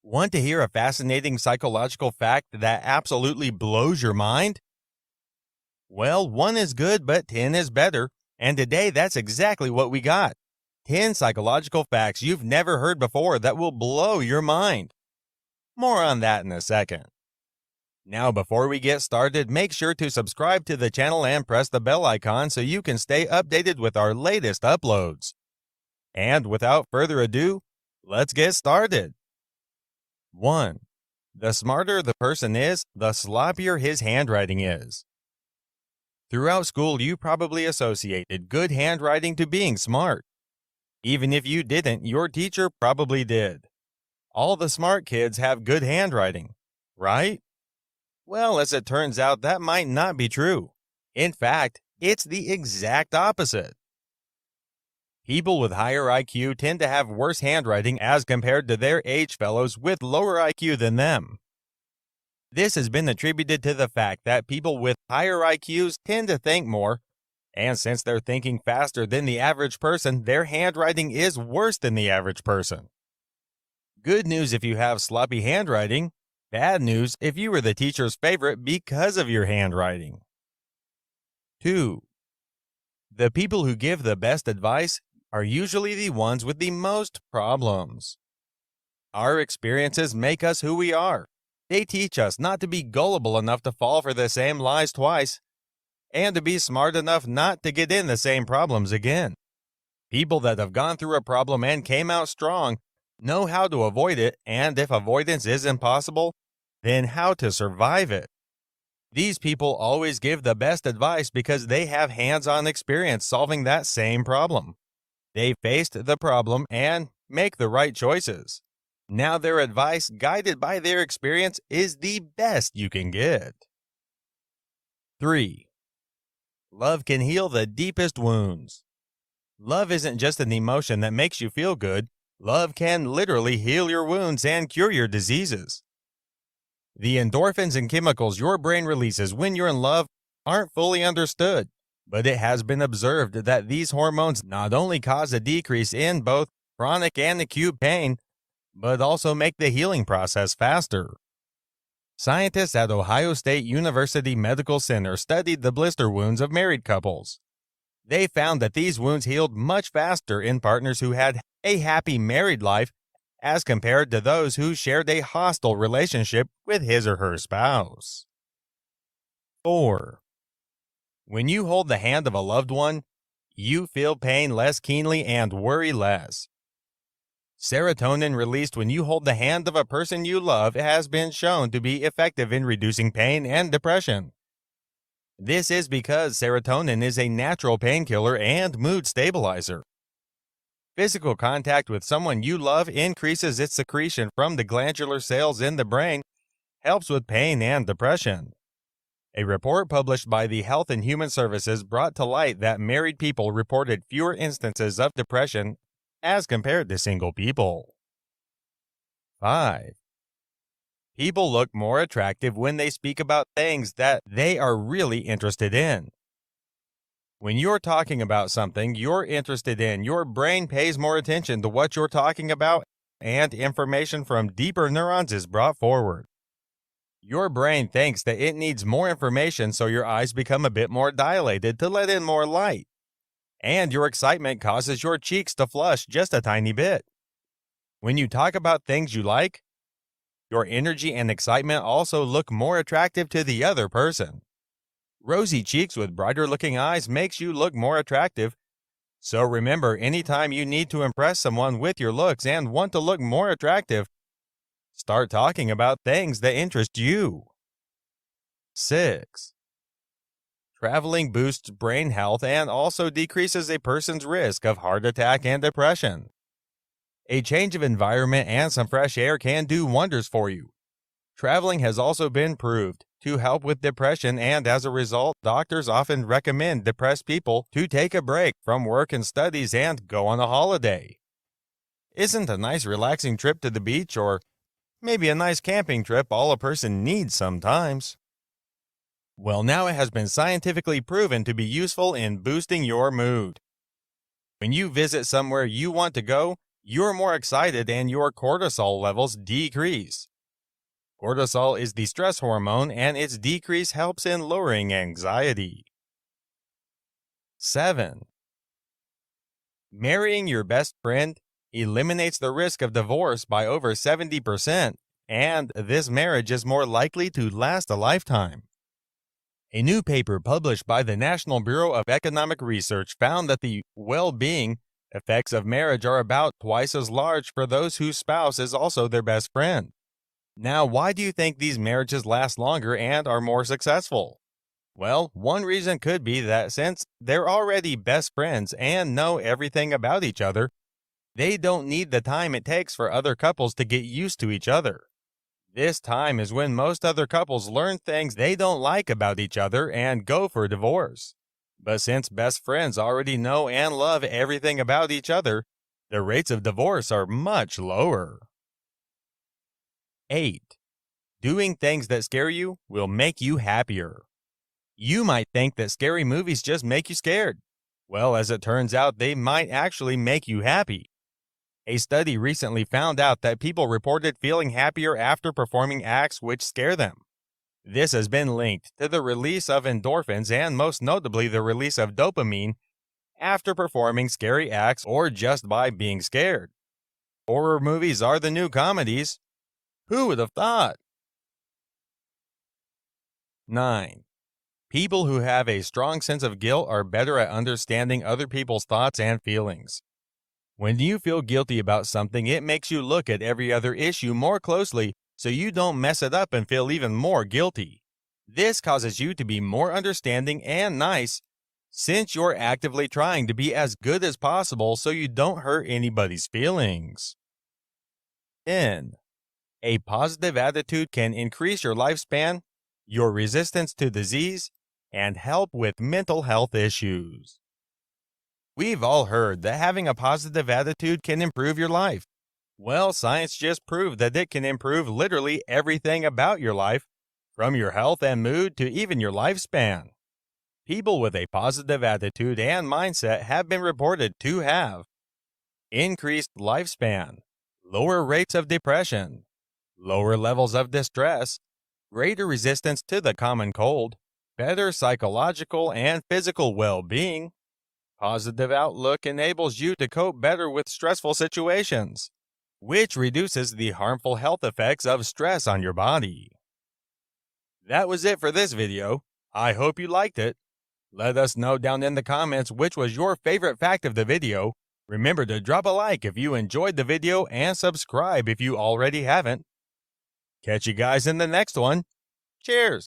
Want to hear a fascinating psychological fact that absolutely blows your mind? Well, one is good, but 10 is better. And today, that's exactly what we got. 10 psychological facts you've never heard before that will blow your mind. More on that in a second. Now, before we get started, make sure to subscribe to the channel and press the bell icon so you can stay updated with our latest uploads. And without further ado, let's get started. 1. The smarter the person is, the sloppier his handwriting is. Throughout school, you probably associated good handwriting to being smart. Even if you didn't, your teacher probably did. All the smart kids have good handwriting, right? Well, as it turns out, that might not be true. In fact, it's the exact opposite. People with higher IQ tend to have worse handwriting as compared to their age fellows with lower IQ than them. This has been attributed to the fact that people with higher IQs tend to think more, and since they're thinking faster than the average person, their handwriting is worse than the average person. Good news if you have sloppy handwriting. Bad news if you were the teacher's favorite because of your handwriting. 2. The people who give the best advice are usually the ones with the most problems. Our experiences make us who we are. They teach us not to be gullible enough to fall for the same lies twice, and to be smart enough not to get in the same problems again. People that have gone through a problem and came out strong know how to avoid it, and if avoidance is impossible, then how to survive it. These people always give the best advice because they have hands-on experience solving that same problem. They faced the problem and make the right choices. Now their advice, guided by their experience, is the best you can get. 3. Love can heal the deepest wounds. Love isn't just an emotion that makes you feel good. Love can literally heal your wounds and cure your diseases. The endorphins and chemicals your brain releases when you're in love aren't fully understood, but it has been observed that these hormones not only cause a decrease in both chronic and acute pain, but also make the healing process faster. Scientists at Ohio State University Medical Center studied the blister wounds of married couples. They found that these wounds healed much faster in partners who had a happy married life as compared to those who shared a hostile relationship with his or her spouse. 4. When you hold the hand of a loved one, you feel pain less keenly and worry less. Serotonin released when you hold the hand of a person you love has been shown to be effective in reducing pain and depression. This is because serotonin is a natural painkiller and mood stabilizer. Physical contact with someone you love increases its secretion from the glandular cells in the brain, helps with pain and depression. A report published by the Health and Human Services brought to light that married people reported fewer instances of depression as compared to single people. 5. People look more attractive when they speak about things that they are really interested in. When you're talking about something you're interested in, your brain pays more attention to what you're talking about, and information from deeper neurons is brought forward. Your brain thinks that it needs more information, so your eyes become a bit more dilated to let in more light. And your excitement causes your cheeks to flush just a tiny bit. When you talk about things you like, your energy and excitement also look more attractive to the other person. Rosy cheeks with brighter looking eyes makes you look more attractive. So remember, anytime you need to impress someone with your looks and want to look more attractive, start talking about things that interest you. 6. Traveling boosts brain health and also decreases a person's risk of heart attack and depression. A change of environment and some fresh air can do wonders for you. Traveling has also been proved to help with depression, and as a result, doctors often recommend depressed people to take a break from work and studies and go on a holiday. Isn't a nice relaxing trip to the beach or maybe a nice camping trip all a person needs sometimes? Well, now it has been scientifically proven to be useful in boosting your mood. When you visit somewhere you want to go, you're more excited and your cortisol levels decrease. Cortisol is the stress hormone, and its decrease helps in lowering anxiety. 7. Marrying your best friend eliminates the risk of divorce by over 70%, and this marriage is more likely to last a lifetime. A new paper published by the National Bureau of Economic Research found that the well-being effects of marriage are about twice as large for those whose spouse is also their best friend. Now, why do you think these marriages last longer and are more successful? Well, one reason could be that since they're already best friends and know everything about each other, they don't need the time it takes for other couples to get used to each other. This time is when most other couples learn things they don't like about each other and go for divorce. But since best friends already know and love everything about each other, the rates of divorce are much lower. 8. Doing things that scare you will make you happier. You might think that scary movies just make you scared. Well, as it turns out, they might actually make you happy. A study recently found out that people reported feeling happier after performing acts which scare them. This has been linked to the release of endorphins and most notably the release of dopamine after performing scary acts or just by being scared. Horror movies are the new comedies. Who would have thought? 9. People who have a strong sense of guilt are better at understanding other people's thoughts and feelings. When you feel guilty about something, it makes you look at every other issue more closely so you don't mess it up and feel even more guilty. This causes you to be more understanding and nice since you're actively trying to be as good as possible so you don't hurt anybody's feelings. 10. A positive attitude can increase your lifespan, your resistance to disease, and help with mental health issues. We've all heard that having a positive attitude can improve your life. Well, science just proved that it can improve literally everything about your life, from your health and mood to even your lifespan. People with a positive attitude and mindset have been reported to have increased lifespan, lower rates of depression, lower levels of distress, greater resistance to the common cold, better psychological and physical well-being. Positive outlook enables you to cope better with stressful situations, which reduces the harmful health effects of stress on your body. That was it for this video. I hope you liked it. Let us know down in the comments which was your favorite fact of the video. Remember to drop a like if you enjoyed the video and subscribe if you already haven't. Catch you guys in the next one. Cheers!